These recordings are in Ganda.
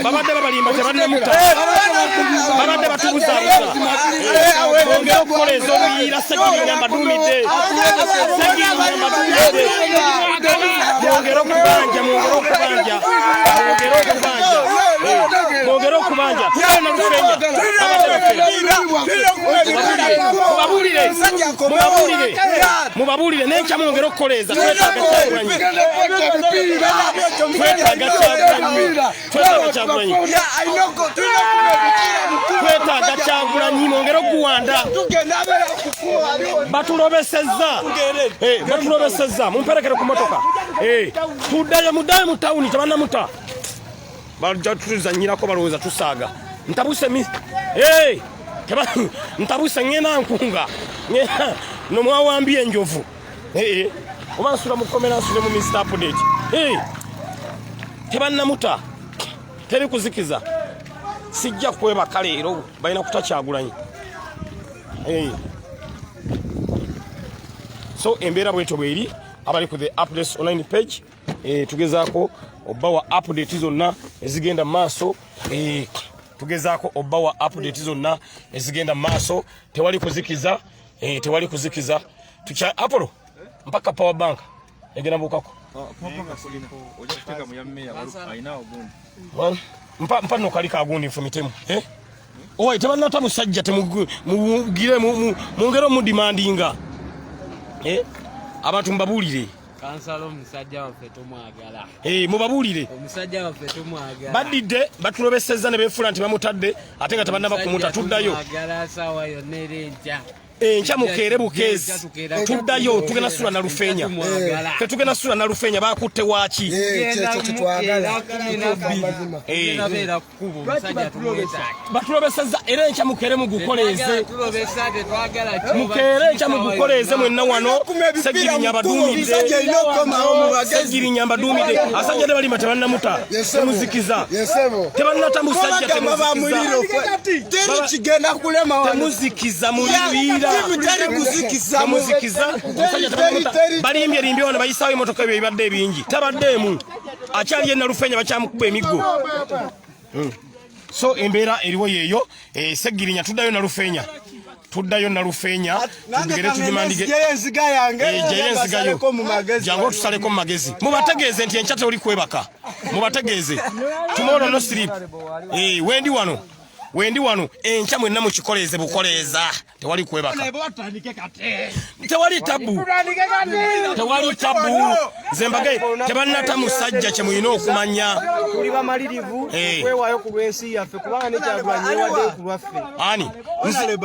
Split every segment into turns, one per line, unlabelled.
babadde babalimba tebannamuta babadde batubuza ongera okukoleza obuyira Segirinya mbadumidde mwongera okubanja Nalufenya mubabulire nenkya mwongera okukoleza twetaaga Kyagulanyi mwongera okuwanda batulobesezza mumperekere ku motoka tuddayo muddayo mu tawuni tebannamuta bajja tuzanyirako balowooza tusaaga ntabuse ngena nkunga nomwawambye enjovu oba nsula mukomera nsule mu Mr. Update tebannamuta teri kuzikiza sijja kwebaka leero balina kutakyagulanyi so embeera bwetyo bweri abali ku the updates online page tugezaako obawa update zonna ezigenda maaso tugezaako obawa update zonna ezigenda maaso tewali kuzikiza tukya Apollo mpaka power bank egenda bukako mpa no kalika agundi fumitemu owa tebanata musajja temugire mungero mu demandinga abantu mbabulire kansalo musajja waffe tumwagala mubabulire omusajja waffe tumwagala badidde batulobesezza ne befula nti bamutadde ate nga tabannaba kumuta tuddayo sawa yonna erenja enkya mukeere bukeezi tuddayo tugenda sula Nalufenya tetugenda sula Nalufenya bakutte waaki batulobesezza era enkya mukeere mugukoleeze mwenna wano Segirinya mbadumidde asajja ne balima tebannamuta temuzikiza tebannata musajja temuzikiza mulibira balimbye wano bayisaawo emotoka ebyo ebibadde ebingi tabaddeemu akyali ye Nalufenya bakyamukuba emiggo so embeera eriwo yeeyo Segirinya tuddayo Nalufenya tugere tujimandige enziga jango tusaleko mu magezi mubategeeze nti enkya toli kwebaka mubategeeze tomorrow no sleep wendi wano enkya mwenna mukikoleeze bukoleeza tewali kwebaka tewali tabu zembage tebannata musajja kye muyina okumanya tuli bamalirivu okwewayo ku lw'ensi yaffe kubanga nekyagulanyi ewadde ku lwaffe ani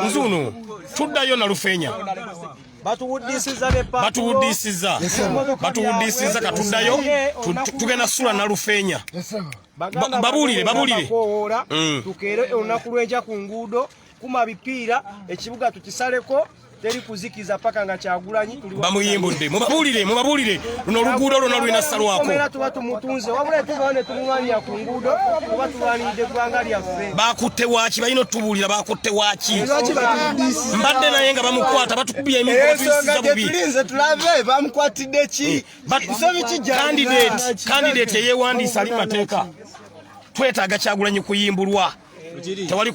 nzuno tuddayo Nalufenya batuwuddisiza katuddayo tugenda sula Nalufenya babulire tukere olunaku lw'enkya ku nguudo kuma bipiira ekibuga tukisaleko teri kuzikiza paka nga Kyagulanyi bamuyimbudde mubabulire luno oluguudo lwonna lulina salwako era tuba tumutunze wabula tubaone tumulwanya ku nguudo kuba tulwaniride eggwanga lyaffe bakutte waaki balina otubuulira bakutte waaki mbadde naye nga bamukwata batukubya emikotuisiza bubi tulinze tulave bamukwatidde ki candidate eyewandiisa ali mateeka twetaaga Kyagulanyi kuyimbulwa tewali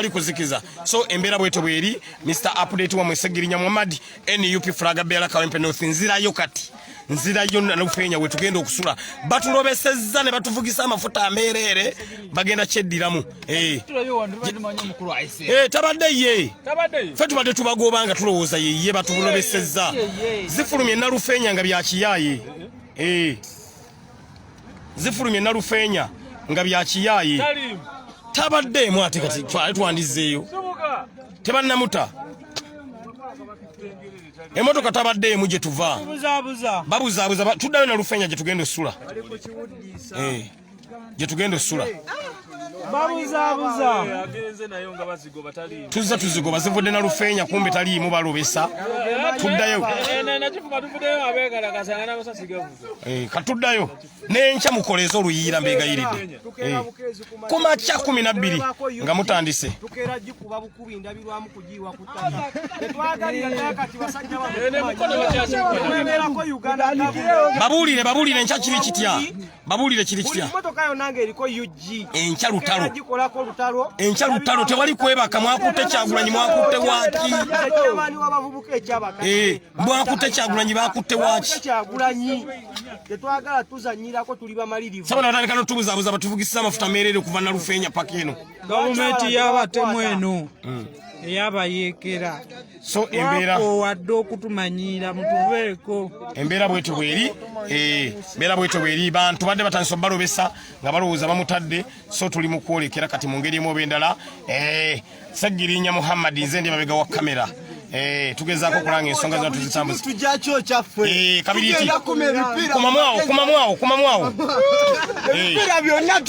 kuzikiza so embeera bwetyo bweri Mr. Update wa Segirinya Muhammad NUP Flaga Bela Kawempe North nzirayo Nalufenya we tugenda okusula batulobesezza ne batuvugisa amafuta ameerere bagenda kyeddiramu tabadde ye ffe tubadde tubagobanga tulowooza ye batulobesezza zifulumye Nalufenya nga byakiyaaye tabaddeemu ate kati twandizeeyo tebannamuta emotoka tabaddeemu gye tuva babuzaabuza tuddayo Nalufenya gye tugenda osula
babuza
agenze nayo nga bazigoba tali
tuzigoba zivudde Nalufenya kumbe taliimu balobesa tuddayo
nakifuka tuvuddeyo abeegala kasanga nabasasigavuga
katuddayo n'enkya mukoleeza oluyiira mbeegayiridde kumakya 12 nga mutandise
tukeera gikuba bukubi ndabirwamu kujiwa kutana tetwagalira nakati basajja
babuulire enkya kiri kitya babuulire kiri kitya
motoka yo nange eriko UG
enkya lutalo
gikolako lutalo
enkya lutalo tewali kwebaka mwakutte Kyagulanyi mwakutte waki
jamani wabavubuka ekyabaka
mwakutte Kyagulanyi bakutte waki
Kyagulanyi tetwagala tuzanyirako tuli bamalirivu
sabana batandika n'otubuzaabuza batuvugisiza amafuta meerere okuva Nalufenya paka eno
gavumenti yabatemu eno eyabayeekera
so embeera
wadde okutumanyira mutuveeko
embeera bwetyo bweri bantu badde batandisa balobesa nga balowooza bamutadde so tuli mu kwolekera kati mu ngeri emu oba endala Sagirinya Muhammad nze ndi mabega wa kamera tugezaako kulanga ensonga zino tuzitambuza
tujakyo kyaffe
kabiriti kumamwawo
ebipira byonna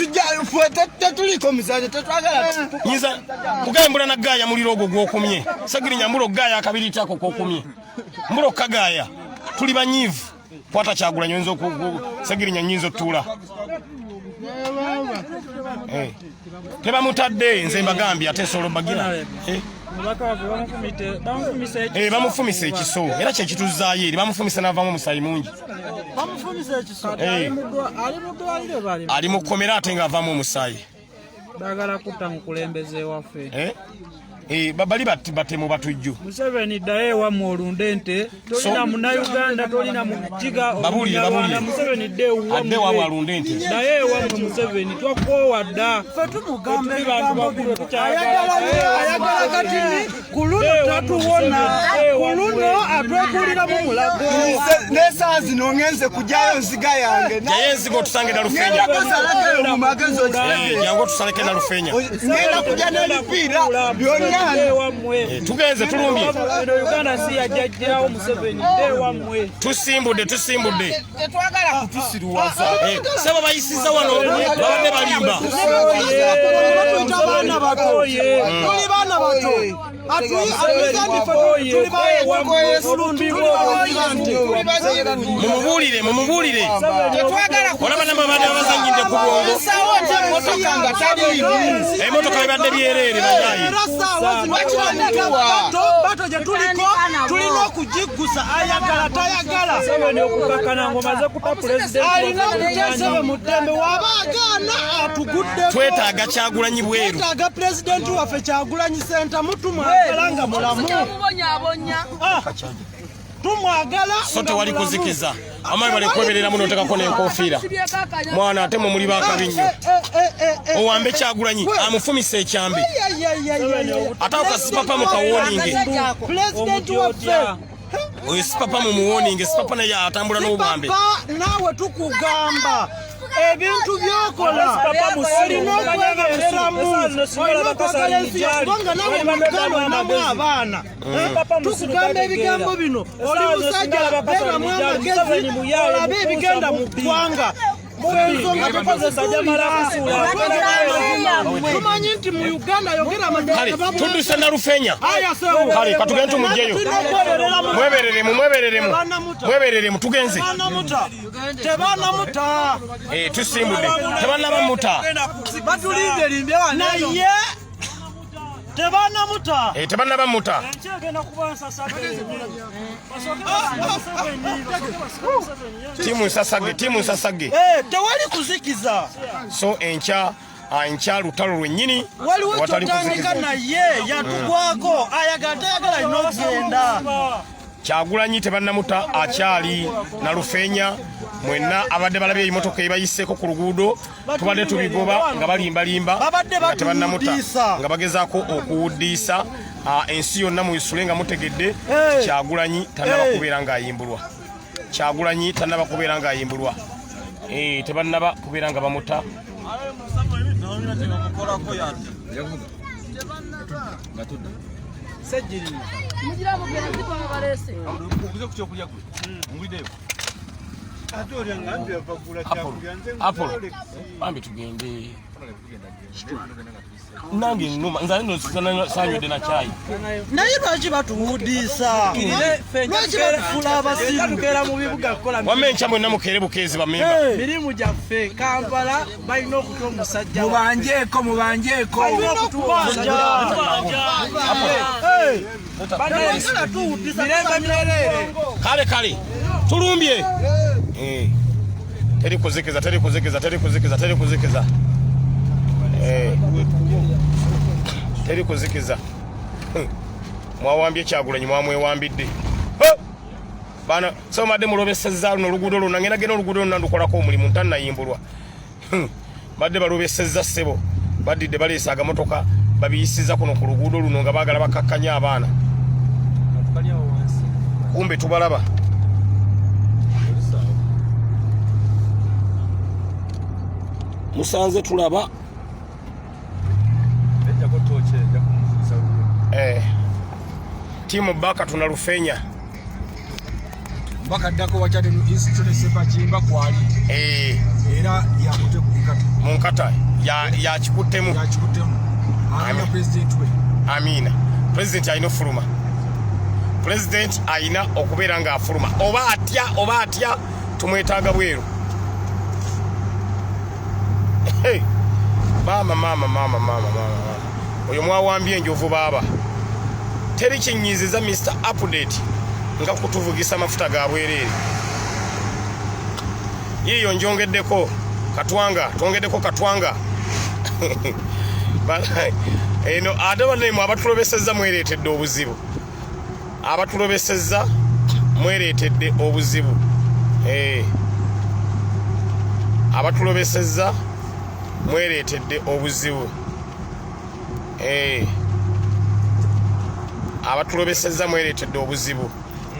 tetuliko muzanyo tetwagala
nyinza kugambula na gaaya muliro ogwo gwokumye Sagirinya mbulo gaaya akabiriti ako kokumye mbulo kagaaya tuli banyivu kwata Kyagulanyi oyinza Sagirinya nyinza otuula tebamutadde nze mbagambye ate ensolo bagira bamufumise ekiso era kyekituzaayo eri bamufumise n'avaamu omusaayi mungi ali mu kkomera ate ng'avaamu omusaayi
baagala kutta mukulembeze waffe
bali batemu batujju
Museveni ddayo ewammwe olunde nte tolina munnayuganda tolina mukiga
babuulire
Museveni
adde waabwe alunde nte
ddayo ewammwe Museveni twakoowa dda
ffe tumugamba
bantu bakulu
ayagala kati kuluno tatuwona kuluno atwekuliramu mulago n'esaawa zino ngenze kujjayo nziga yange
jaye enziga otusange Nalufenya jangu otusaleke Nalufenya
ngenda kujja n'ebipiira byonna
tugenze tulumbye
Uganda si yajjajjawo Museveni ewammwe
tusimbudde
tetwagala kutusiriwaza
sebo bayisiza wano babadde balimba
baana bato tuli baana bato
mumubuulire olaba nababadde babazanyidde ku bwongo emotoka bibadde byereere bajayi
bato gye tuliko tulina okugiggusa ayagala tayagala
okukakana ngomaze kuta pulezidenti
alina okuteesebe mu ddembe waba agaana atugudde
twetaaga Kyagulanyi bweru
twetaaga pulezidenti waffe Kyagulanyi senta mutumwagala nga mulamu tumwagala
so tewali kuzikiza amayi bali kweberera muno otekako n'enkofiira mwana ate mwe muli bakabi nnyo owambe Kyagulanyi amufumise ekyambe ate okasipapa mu kawoninge
pulezidenti waffe
oyo sipapa mu muwoninge sipapa naye atambula n'obwambe
naawe tukugamba ebintu byokola olina okwebereramu olina okwagala ensi kubanga nawe muganda olinamu abaana tukugamba ebigambo bino oli musajja beeramu amagezi olabe ebigenda mu ggwanga ensonga tumanyi nti mu Uganda yogera amagezi
tudduse Nalufenya kale katugende tumugjeyo mwebereremu tugenze
tebanamuta
tusimbudde tebanabamuta
naye tebanamuta
tebanabamuta timu nsasage
tewali kuzikiza
so enkya lutalo lwennyini
waliwo kyotandika naye yatugwako ayagala tayagala alina okugenda
Kyagulanyi tebanamuta akyali Nalufenya mwenna abadde balabye emmotoka ebayiseeko ku luguudo tubadde tubigoba nga balimbalimba nga tebanamuta nga bagezaako okuwuddiisa ensi yonna mu isule nga mutegedde Kyagulanyi tannaba kubeera ng'ayimbulwa Kyagulanyi tannaba kubeera ng'ayimbulwa tebannaba kubeera nga bamuta Apple. Bambi tugende. Nange nnuma nza nno sanywedde na chai.
Naye lwaki batuwudisa? Lwaki batufula abasirukeera mu bibuga kukola
wamenca mwenna mukeere bukeezi bamemba
mirimu gyaffe Kampala balina okuta omusajja
mubanjeeko
kale tulumbye terikuzikiza mwawambye Kyagulanyi mwamwewambidde bana somadde mulobesezza luno oluguudo luno ngenda gena oluguudo luno ndukolako omulimu ntannayimbulwa badde balobesezza ssebo badidde baleesa agamotoka babiyisiza kuno ku luguudo luno nga baagala bakakkanya abaana kumbe tubalaba musanze tulaba timu baka tuna Nalufenya
mpaka ddako wakyade mu institute sepachimba kwali era yakute ku
nkata ya kikuttemu
amina president we
amina president ayina ofuluma president ayina okubeera nga afuluma oba atya tumwetaaga bweru mama oyo mwawambye enjovu baaba teri kinyiziza Mr. Update nga kutuvugisa mafuta ga bwereere yiyo njongeddeko katwanga eno ate bannemwe abatulobesezza mwereetedde obuzibu abatulobesezza mwereetedde obuzibu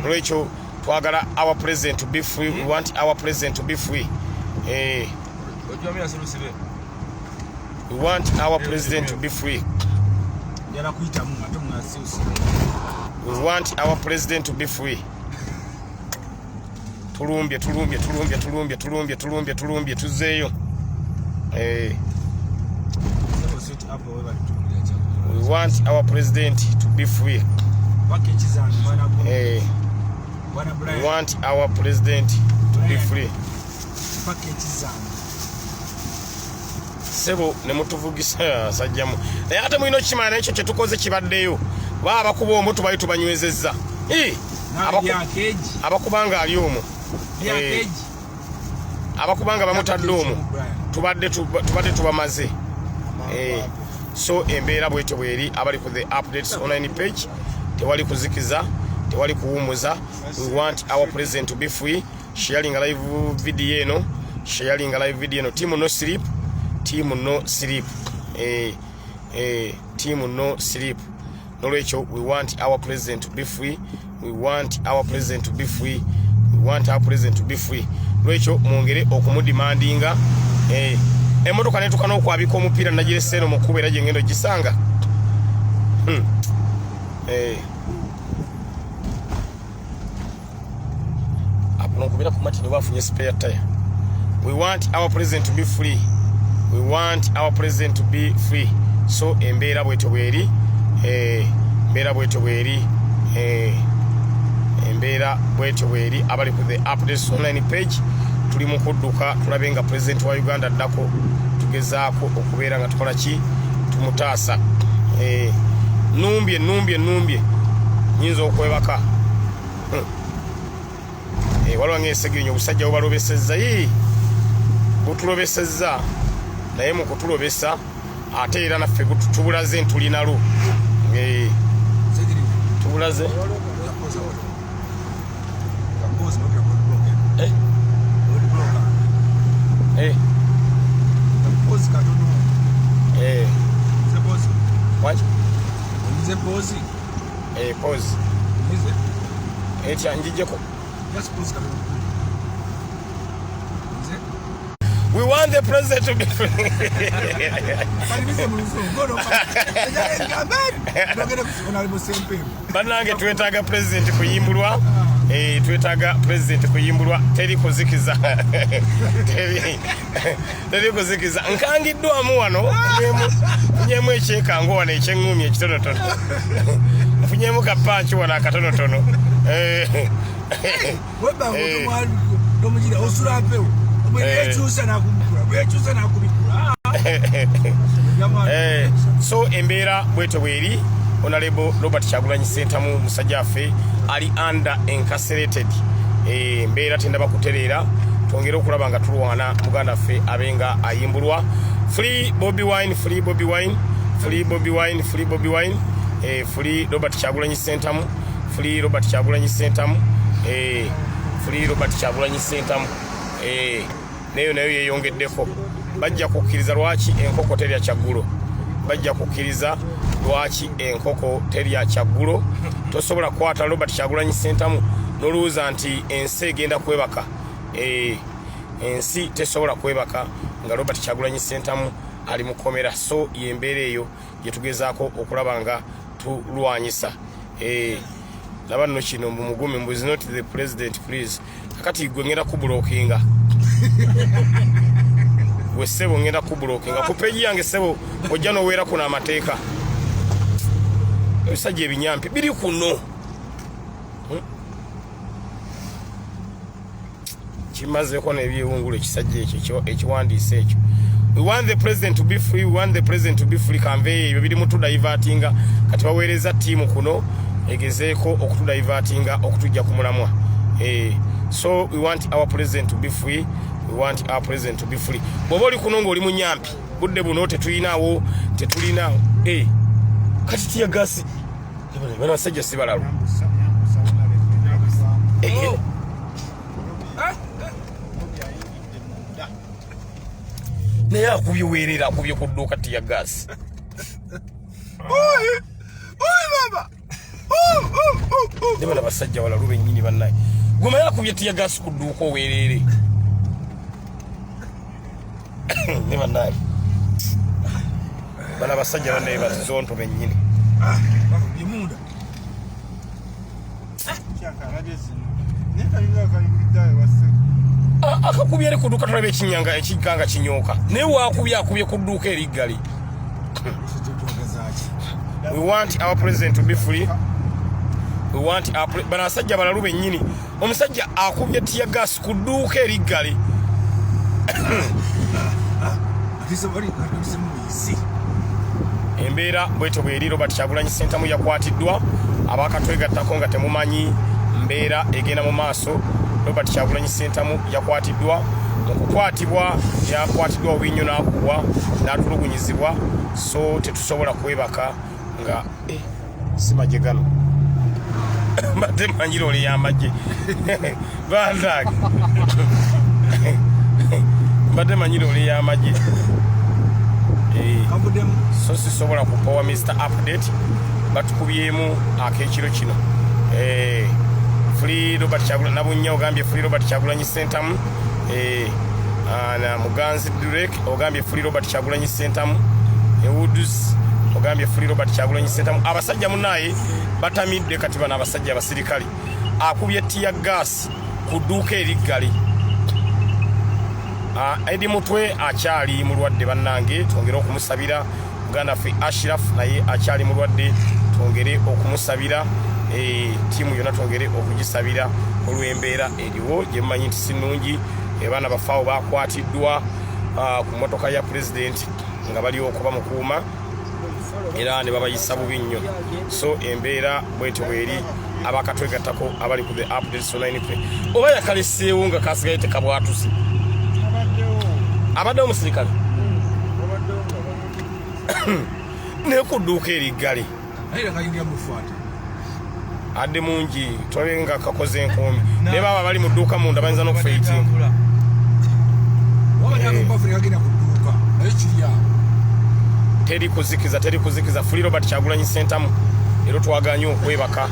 lwekyo twagala our president to be free. We want our president to be free. We want our president to be free. We want our president to be free. Tulumbye tuzeeyo. We want our president to be free. We want our president to be free. Sebo ne mutuvugisa sajjamu. Naye ate mulina okukimanya n'ekyo kye tukoze kibaddeyo. Baba bakuba omuntu bali tubanywezezza. Abakubanga ali omwo. Abakubanga bamutadde omwo. Tubadde tubamaze. So embeera bwetyo bweri abali ku the updates online page. Tewali kuzikiza, tewali kuwumuza. We want our president to be free. Sharing a live video eno. Team no sleep. Team no sleep. Nolwekyo we want our president to be free. Lwekyo mwongere okumudimandinga emotoka netuka n'okwabika omupiira nagirese eno mukuba era gyengendo gisanga apo nokubira ku matini bafunye spare tire. We want our president to be free. So embeera bwetyo bweri abali ku the updates online page. Tuli mu kudduka tulabe nga president wa Uganda addako tugezaako okubeera nga tukola ki tumutaasa. Numbye nyinza okwebaka waliwo ng'esegenya obusajja bubalobesezza butulobesezza naye mu kutulobesa ate era naffe tubulaze ntulinalo tubulaze pause. We want the president to be free. Banange twetaaga president kuyimbulwa twetaaga president kuyimbulwa teri kuzikiza teri kuzikiza nkangiddwamu wano funyemu ekyekango wano ekyeŋŋumi ekitonotono funyemu kapanki wano akatonotono so embeera bwetyo bweri. Honorable Robert Kyagulanyi Ssentamu musajja affe ali under incarcerated. Embeera tendaba kutereera, twongere okulaba nga tulwana muganda affe abenga ayimbulwa. Free BobiWine, free BobiWine, free BobiWine, free BobiWine, free Robert Kyagulanyi Ssentamu, free Robert Kyagulanyi Ssentamu, free Robert Kyagulanyi Ssentamu. Nayo yeeyongeddeko. Bajja kukkiriza lwaki enkoko terya Kyaggulo. Bajja kukkiriza lwaki enkoko terya Kyaggulo. Tosobola kwata Robert Kyagulanyi Ssentamu n'olowooza nti ensi egenda kwebaka. Ensi tesobola kwebaka nga Robert Kyagulanyi Ssentamu ali mu komera. So yembeera eyo gye tugezaako okulaba nga tulwanyisa. Laba nno kino mumugume mbu is not the president please. Kakati gwe ngenda kubulookinga. We sebo ngenda kubulookinga. Ku peji yange sebo ojja n'oweera kuno amateeka. Ebisajja ebinyampi biri kuno. Kimazeeko n'ebyewungulu ekisajja ekyo ekiwandiise ekyo. We want the president to be free, we want the president to be free. Kanve ebyo biri mutudaivatinga kati baweereza ttiimu kuno egezeeko okutudaivatinga okutujja ku mulamwa. So we want our president to be free. We want our president to be free. Bw'oba oli kuno ng'oli munyampi budde buno tetulinawo. Kati tiya gasi bano basajja si balalu. Naye akubye weerera akubye ku dduuka tiya gasi. Ne bano basajja balalu bennyini bannaye. Gwe akubye tiya gasi ku dduuka oweerere. Ne bannaye bano abasajja bannaye bazonto bennyini. Akakubye ali ku dduuka tulabe ekiganga kinyooka. Naye akubye ku dduuka eriggali. We want our president to be free. We want our bano abasajja balalu bennyini. Omusajja akubye tiya gasi ku dduuka eriggali. Embeera bwetyo bweri. Robert Kyagulanyi Ssentamu yakwatiddwa. Abakatwegattako nga temumanyi mbeera egenda mu maaso. Robert Kyagulanyi Ssentamu yakwatiddwa. Mu kukwatibwa yakwatiddwa obwinyo n'akubwa n'atulugunyizibwa. So tetusobola kwebaka nga simagye gano. Mbadde manyira oli y'amagye. Bandage. Mbadde manyira oli y'amagye. So sisobola kupowa Mr. Update batukubyemu ak'ekiro kino. Free Robert Kyagulanyi Nabunnya ogambye free Robert Kyagulanyi Ssentamu. Na Muganzi Durek ogambye free Robert Kyagulanyi Ssentamu. Woods ogambye free Robert Kyagulanyi Ssentamu. Abasajja munnaye batamidde kati bano abasajja abasirikali. Akubye tiya gas ku dduuka eriggali. Edi Mutwe akyali mulwadde bannange, twongere okumusabira. Muganda ffe Ashraf naye akyali mulwadde, twongere okumusabira. Tiimu yonna twongere okugisabira olw'embeera eriwo gye mumanyi nti si nnungi. Baana bafaawo bakwatiddwa ku mmotoka ya president nga bali okuba mukuuma era ne babayisa bubi nnyo. So embeera bwetyo bweri. Abakatwegattako abali ku the update so 9 oba yakaleseewo nga kasigaye tekabwatusi. Abadde omusirikale ne ku dduuka eriggali adde mungi twabe nga kakoze enkumi. Naye baba bali mu dduuka munda bayinza n'okufeitinga. Teri kuzikiza. Free Robert Kyagulanyi Ssentamu era twaganye okwebaka.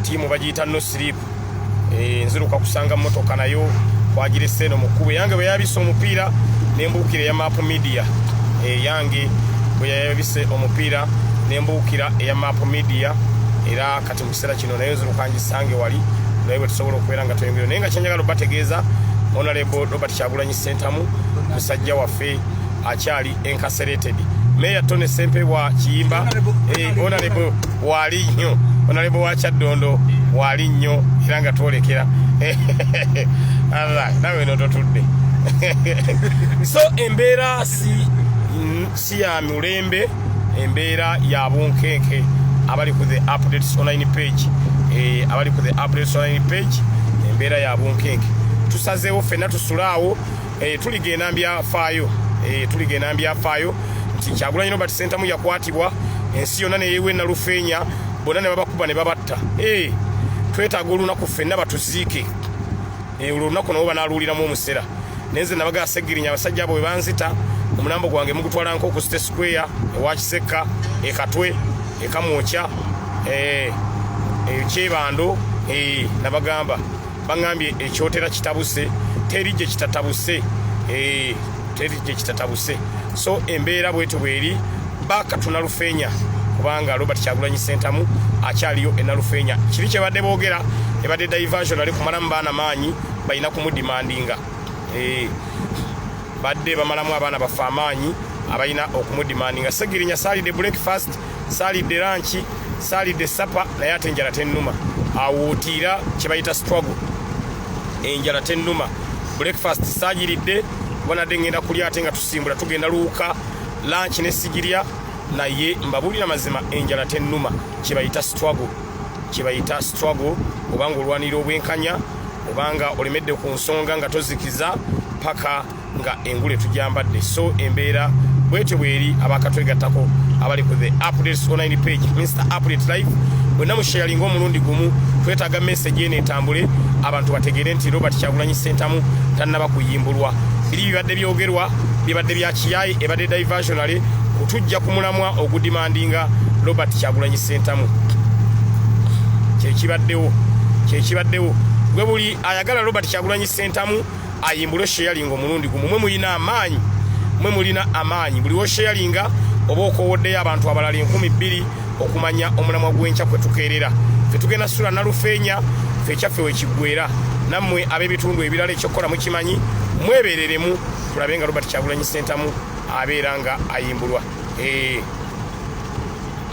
Tiimu bagiyita no sleep. Nziruka kusanga mmotoka nayo kwagirese eno mukube yange bwe yabise omupiira nembuukira ya Map Media. Yange bwe yabise omupiira nembuukira ya Map Media era kati mu kiseera kino nayo nziruka ngisange wali lwe tusobola okubeera nga twengero naye nga kyenjagala bategeeza Honorable Robert Kyagulanyi Ssentamu musajja waffe akyali incarcerated. Mayor Tony Sempebwa Kiyimba Honorable wali nnyo Honorable wa Kyaddondo wali nnyo era nga twolekera nawe nototudde so embeera si ya mulembe, embeera ya bunkenke abali ku the updates online page abali ku the updates online page embeera ya bunkenke tusazeewo ffenna tusulaawo tuligenda mbyafaayo tuligenda mbyafaayo nti Kyagulanyi Robert Ssentamu yakwatibwa ensi yonna ne yeewe Nalufenya bonna ne babakuba ne babatta twetaaga olunaku ffenna batuziike olunaku nabo banaaluuliramu omusera nenze nabaga segirinya abasajja abo bwe banzita omulambo gwange mugutwala nko ku State Square ewa Kiseka ekatwe ekamwokya ekyebando nabagamba bangambye ekyotera kitabuse teri gye kitatabuse teri gye kitatabuse so embeera bwetyo bweri baka tunalufenya kubanga Robert Kyagulanyi Ssentamu akyaliyo enalufenya kiri kye badde boogera ebadde diversion ali kumalamu baana maanyi balina kumudimandinga badde bamalamu abaana bafe amaanyi abalina okumudimandinga segirinya saalidde breakfast saalidde lunch saalidde supper naye ate enjala tennuma awuutira kye bayita struggle enjala tennuma breakfast saagiridde wanadde ngenda kulya ate nga tusimbula tugenda luuka lunch ne sigirya naye mbabulira mazima enjala tennuma kye bayita struggle obanga olwanira obwenkanya obanga olemedde ku nsonga nga tozikiza paka nga engule tujambadde so embeera bwetyo bweri abakatwegattako abali ku the updates online page Mr. Update Live bwenna musharinga omulundi gumu twetaaga message eno etambule abantu bategeere nti Robert Kyagulanyi Ssentamu tannaba kuyimbulwa biri bibadde byogerwa bibadde bya kiyayi ebadde diversionale kutujja kumulamwa ogudimandinga Robert Kyagulanyi Ssentamu kyekibaddewo gwe buli ayagala Robert Kyagulanyi Ssentamu ayimbulwe sharing omulundi gumu mwe mulina amaanyi buli wo sharing oba okowoddeyo abantu abalala 2,000 okumanya omulamwa gw'enkya kwe tukeerera ffe tugenda sula Nalufenya ffe ekyaffe wekiggwera nammwe ab'ebitundu ebirala ekyokukola mukimanyi mwebereremu tulabe nga Robert Kyagulanyi Ssentamu abeera nga ayimbulwa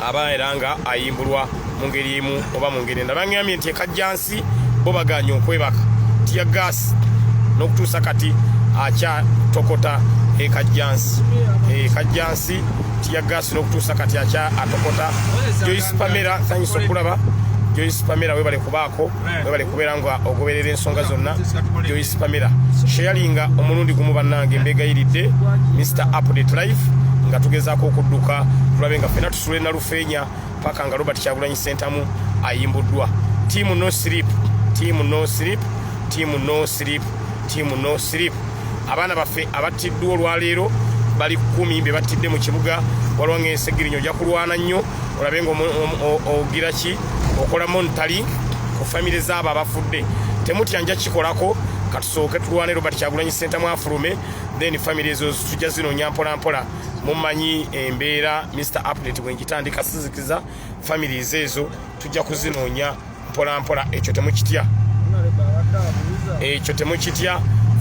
abaera nga ayimbulwa mu ngeri emu oba mu ngeri endala bangambye nti ekajjansi bo baganya okwebaka tiya gaasi n'okutuusa kati akyatokota ekajjansi tiya gaasi n'okutuusa kati atokota Joyce Pamela thanks okulaba Joyce Pamela webale kubaako webale kubeera nga ogoberera ensonga zonna Joyce Pamela sharinga omulundi gumu bannange mbegayiridde Mr. Update Live nga tugezaako okudduka tulabe nga ffenna tusule Nalufenya paka nga Robert Kyagulanyi Ssentamu ayimbuddwa team no sleep abaana baffe abattiddwa olwaleero bali 10 be battidde mu kibuga waliwo ng'ensegirinyo ojja kulwana nnyo olabe nga ogira ki okola monitoring ku famire z'abo abafudde temutya nja kikolako katusooke tulwane Robert Kyagulanyi Ssentamu afulume then famire ezo tujja zinoonya mpolampola mumanyi embeera Mr. Update bwenkitandika sizikiza families ezo tujja kuzinoonya mpolampola ekyo temukitya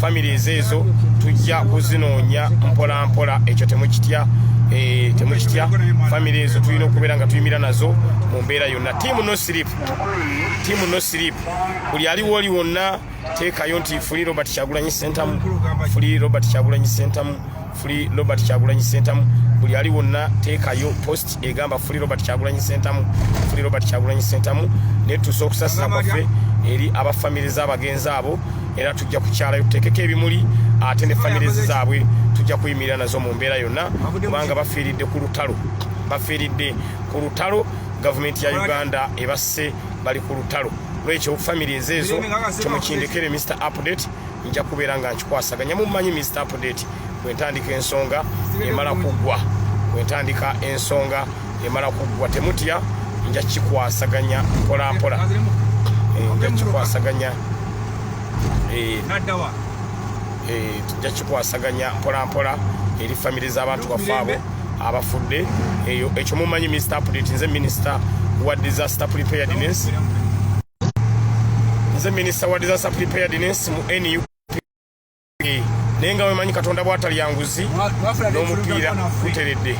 families ezo tujja kuzinoonya mpolampola ekyo temukitya family ezo tulina okubeera nga tuyimira nazo mu mbeera yonna team no sleep buli aliwo oli wonna teekayo nti fuli Robert Kyagulanyi Ssentamu buli ali wonna teekayo post egamba fuli Robert Kyagulanyi Ssentamu ne tusobola okusasira kwaffe eri abafamily z'abagenzi abo era tujja kukyalayo tuteekeko ebimuli ate ne family zaabwe tujja kuyimirira nazo mu mbeera yonna kubanga bafiiridde ku lutalo gavumenti ya Uganda ebasse bali ku lutalo lwekyo family ezo temukindekere Mr. Update nja kubeera nga nkikwasaganya mumanyi Mr. Update bwentandika ensonga emala kuggwa temutya nja kikwasaganya mpolampola tujja kikwasaganya mpolampola eri family z'abantu baffe abo abafudde eyo ekyo mumanyi Mr. Update nze minister wa disaster preparedness nze minisita wa disaster preparedness mu NUP nenga wemanyi katonda bwatali yanguzi n'omupiira guteredde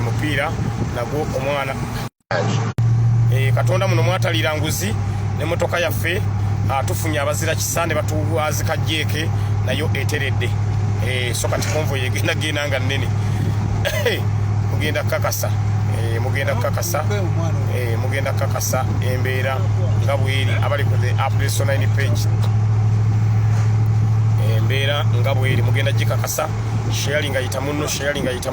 mupiira nagwo omwana katonda muno mwatalira nguzi n'emmotoka yaffe tufunye abazira kisande batuwazika jeke nayo eteredde so kati konvoy egenda nga nnene mugenda kakasa embeera nga bweri abali ku the updates online page embeera nga bweri mugenda gikakasa sharing ayita munno sharing ayita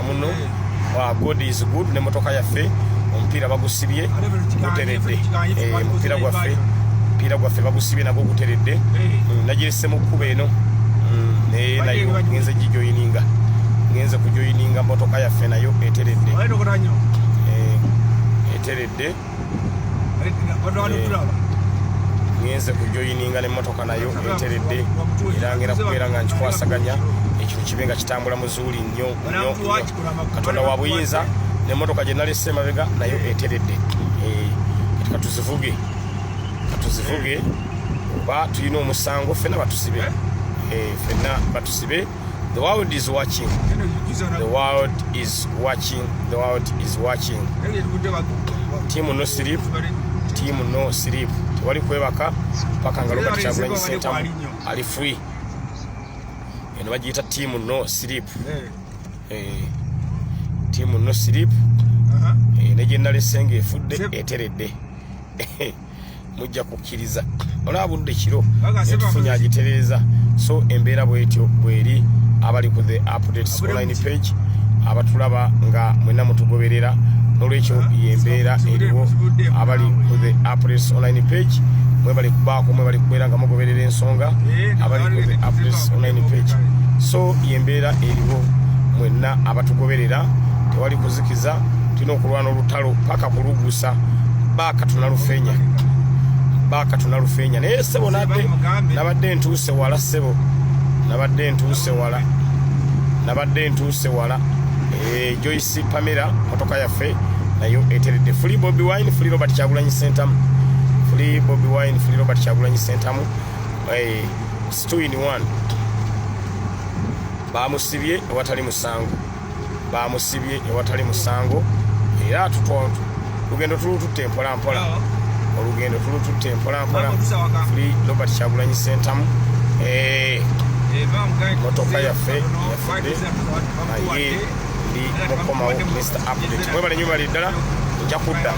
munno wa God is good ne motoka yaffe omupiira bagusibye guteredde omupiira gwaffe bagusibye nagwo guteredde nagirese mu kkuba eno nayo ngenze kujoyininga motoka yaffe nayo eteredde ngenze kujoyininga n'emmotoka nayo eteredde era ngera kubeera nga nkikwasaganya ekintu kibe nga kitambula muzuuli nnyo katonda wa buyinza n'emmotoka gye nalese emabega nayo eteredde katuzivuge oba tulina omusango ffenna batusibe. The world is watching. Team no sleep. Tewali kwebaka paka nga Robert Kyagulanyi Ssentamu ali free. Eno bagiyita team no sleep. Team no sleep. Ne gye nalesenge efudde eteredde. Mujja kukkiriza olaba budde kiro etufunye agitereeza so embeera bwetyo bweri abali ku the updates online page abatulaba nga mwena mutugoberera n'olwekyo yembeera eriwo abali ku the updates online page mwebali kubaako mwebali kubeera nga mugoberera ensonga abali ku the updates online page so yembeera eriwo mwena abatugoberera tewali kuzikiza tulina okulwana olutalo paka kulugusa baka tunalufenya naye sebo nabadde ntuuse wala Joyce Pamela motoka yaffe nayo eteredde free BobiWine free Robert Kyagulanyi Ssentamu 2 in 1 bamusibye ewatali musango era lugendo tulututte mpola free Robert Kyagulanyi Ssentamu motoka yaffe naye ndi mukomawo Mr. Update mwebale nnyo bali ddala nja kudda